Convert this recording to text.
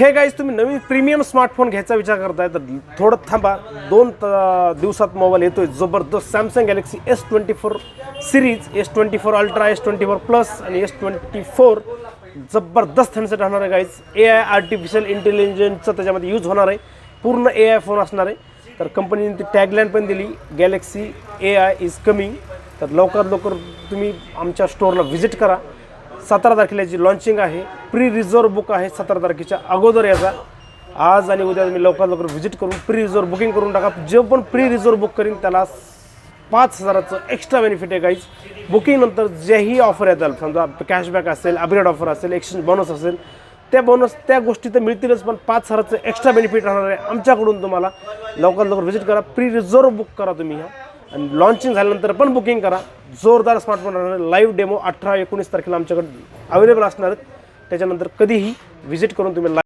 हे गाईज तुम्ही नवीन premium smartphone घ्यायचा विचार करताय तर थोडं थांबा. 2 दिवसात मोबाईल येतोय जबरदस्त. Samsung Galaxy S24 series, S24 ultra, S24 plus आणि S24 जबरदस्त हँडसेट राहणार आहे गाईज. AI आर्टिफिशियल इंटेलिजन्सचं त्याच्यामध्ये यूज होणार आहे. पूर्ण AI फोन असणार आहे. तर कंपनीने ती टॅगलाईन पण दिली, गॅलेक्सी AI इज कमिंग. तर लवकर तुम्ही आमच्या स्टोअरला व्हिजिट करा. 17 तारखेला जी लॉन्चिंग आहे, प्री रिझर्व बुक आहे 17 तारखेच्या अगोदर याचा. आज आणि उद्या तुम्ही लवकर व्हिजिट करून प्री रिझर्व बुकिंग करून टाका. जे पण प्री रिझर्व बुक करीन त्याला 5,000चं एक्स्ट्रा बेनिफिट आहे गाईज. बुकिंगनंतर जेही ऑफर येतात, समजा कॅशबॅक असेल, अपग्रेड ऑफर असेल, एक्सचेंज बोनस असेल, त्या गोष्टी तर मिळतीलच, पण 5,000चं एक्स्ट्रा बेनिफिट राहणार आहे आमच्याकडून. तुम्हाला लवकर व्हिजिट करा, प्री रिझर्व बुक करा तुम्ही ह्या, आणि लॉन्चिंग झाल्यानंतर पण बुकिंग करा. जोरदार स्मार्टफोन राहणार. लाईव्ह डेमो 18-19 तारखेला आमच्याकडे अवेलेबल असणार आहेत. त्याच्यानंतर कधीही व्हिजिट करून तुम्ही